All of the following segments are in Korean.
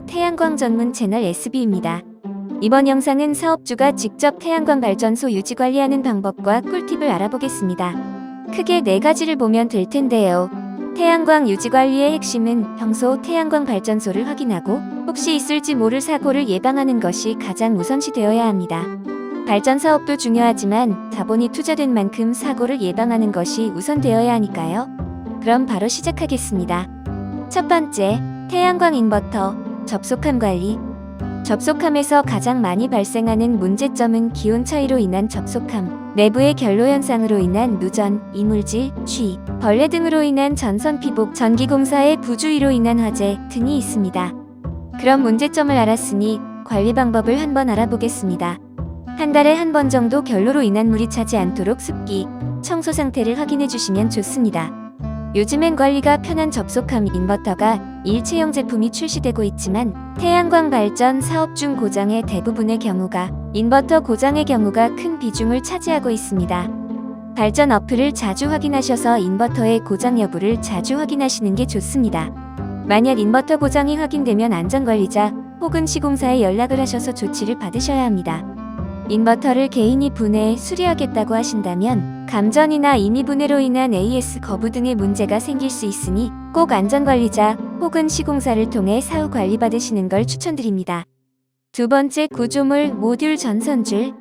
태양광 전문 채널 SB입니다. 이번 영상은 사업주가 직접 태양광 발전소 유지 관리하는 방법과 꿀팁을 알아보겠습니다. 크게 4가지를 보면 될 텐데요. 태양광 유지 관리의 핵심은 평소 태양광 발전소를 확인하고 혹시 있을지 모를 사고를 예방하는 것이 가장 우선시되어야 합니다. 발전 사업도 중요하지만 자본이 투자된 만큼 사고를 예방하는 것이 우선되어야 하니까요. 그럼 바로 시작하겠습니다. 첫 번째, 태양광 인버터 접속함 관리. 접속함에서 가장 많이 발생하는 문제점은 기온 차이로 인한 접속함, 내부의 결로 현상으로 인한 누전, 이물질, 취, 벌레 등으로 인한 전선 피복, 전기공사의 부주의로 인한 화재 등이 있습니다. 그런 문제점을 알았으니 관리 방법을 한번 알아보겠습니다. 한 달에 한 번 정도 결로로 인한 물이 차지 않도록 습기, 청소 상태를 확인해 주시면 좋습니다. 요즘엔 관리가 편한 접속함 인버터가 일체형 제품이 출시되고 있지만 태양광 발전 사업 중 고장의 대부분의 경우가 인버터 고장의 경우가 큰 비중을 차지하고 있습니다. 발전 어플을 자주 확인하셔서 인버터의 고장 여부를 자주 확인하시는 게 좋습니다. 만약 인버터 고장이 확인되면 안전관리자 혹은 시공사에 연락을 하셔서 조치를 받으셔야 합니다. 인버터를 개인이 분해, 수리하겠다고 하신다면 감전이나 임의 분해로 인한 AS 거부 등의 문제가 생길 수 있으니 꼭 안전관리자 혹은 시공사를 통해 사후 관리 받으시는 걸 추천드립니다. 두 번째, 구조물, 모듈, 전선줄.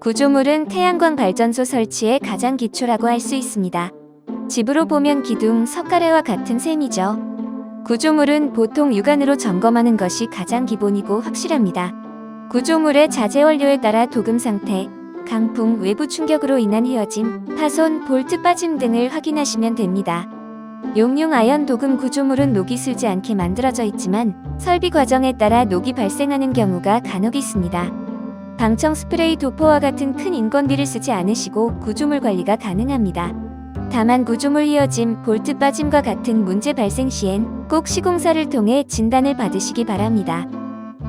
구조물은 태양광 발전소 설치의 가장 기초라고 할 수 있습니다. 집으로 보면 기둥, 석가래와 같은 셈이죠. 구조물은 보통 육안으로 점검하는 것이 가장 기본이고 확실합니다. 구조물의 자재 원료에 따라 도금 상태, 강풍, 외부 충격으로 인한 휘어짐, 파손, 볼트 빠짐 등을 확인하시면 됩니다. 용융 아연 도금 구조물은 녹이 슬지 않게 만들어져 있지만 설비 과정에 따라 녹이 발생하는 경우가 간혹 있습니다. 방청 스프레이 도포와 같은 큰 인건비를 쓰지 않으시고 구조물 관리가 가능합니다. 다만 구조물 휘어짐, 볼트 빠짐과 같은 문제 발생 시엔 꼭 시공사를 통해 진단을 받으시기 바랍니다.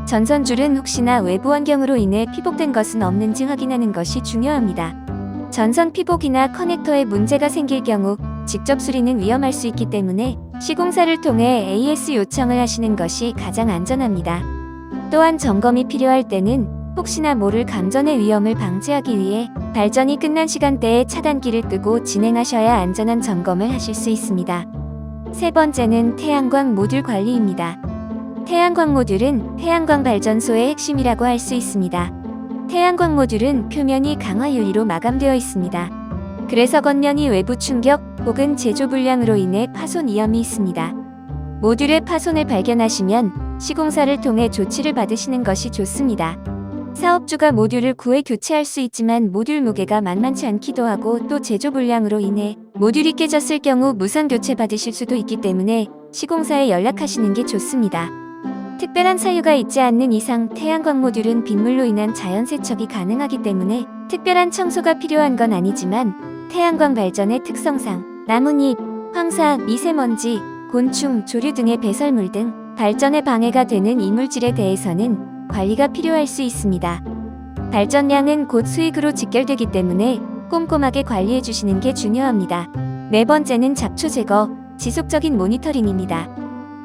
전선줄은 혹시나 외부 환경으로 인해 피복된 것은 없는지 확인하는 것이 중요합니다. 전선 피복이나 커넥터에 문제가 생길 경우 직접 수리는 위험할 수 있기 때문에 시공사를 통해 AS 요청을 하시는 것이 가장 안전합니다. 또한 점검이 필요할 때는 혹시나 모를 감전의 위험을 방지하기 위해 발전이 끝난 시간대에 차단기를 끄고 진행하셔야 안전한 점검을 하실 수 있습니다. 세 번째는 태양광 모듈 관리입니다. 태양광 모듈은 태양광 발전소의 핵심이라고 할 수 있습니다. 태양광 모듈은 표면이 강화 유리로 마감되어 있습니다. 그래서 겉면이 외부 충격 혹은 제조 불량으로 인해 파손 위험이 있습니다. 모듈의 파손을 발견하시면 시공사를 통해 조치를 받으시는 것이 좋습니다. 사업주가 모듈을 구해 교체할 수 있지만 모듈 무게가 만만치 않기도 하고 또 제조 불량으로 인해 모듈이 깨졌을 경우 무상 교체 받으실 수도 있기 때문에 시공사에 연락하시는 게 좋습니다. 특별한 사유가 있지 않는 이상 태양광 모듈은 빗물로 인한 자연 세척이 가능하기 때문에 특별한 청소가 필요한 건 아니지만 태양광 발전의 특성상 나뭇잎, 황사, 미세먼지, 곤충, 조류 등의 배설물 등 발전에 방해가 되는 이물질에 대해서는 관리가 필요할 수 있습니다. 발전량은 곧 수익으로 직결되기 때문에 꼼꼼하게 관리해 주시는 게 중요합니다. 네 번째는 잡초 제거, 지속적인 모니터링입니다.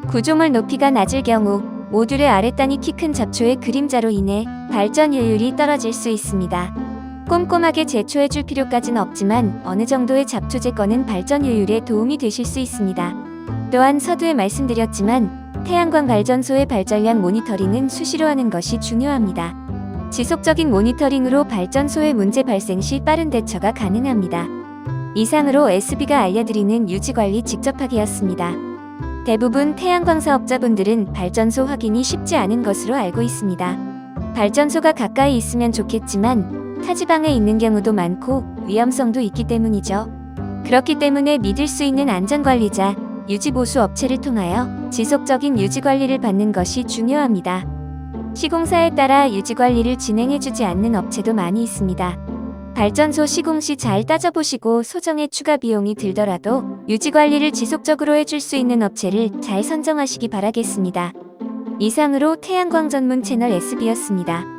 구조물 높이가 낮을 경우 모듈의 아랫단이 키 큰 잡초의 그림자로 인해 발전 효율이 떨어질 수 있습니다. 꼼꼼하게 제초해 줄 필요까지는 없지만 어느 정도의 잡초 제거는 발전 효율에 도움이 되실 수 있습니다. 또한 서두에 말씀드렸지만 태양광 발전소의 발전량 모니터링은 수시로 하는 것이 중요합니다. 지속적인 모니터링으로 발전소의 문제 발생 시 빠른 대처가 가능합니다. 이상으로 SB가 알려드리는 유지관리 직접하기였습니다. 대부분 태양광 사업자분들은 발전소 확인이 쉽지 않은 것으로 알고 있습니다. 발전소가 가까이 있으면 좋겠지만 타지방에 있는 경우도 많고 위험성도 있기 때문이죠. 그렇기 때문에 믿을 수 있는 안전관리자, 유지보수 업체를 통하여 지속적인 유지관리를 받는 것이 중요합니다. 시공사에 따라 유지관리를 진행해주지 않는 업체도 많이 있습니다. 발전소 시공 시 잘 따져보시고 소정의 추가 비용이 들더라도 유지관리를 지속적으로 해줄 수 있는 업체를 잘 선정하시기 바라겠습니다. 이상으로 태양광 전문 채널 SB였습니다.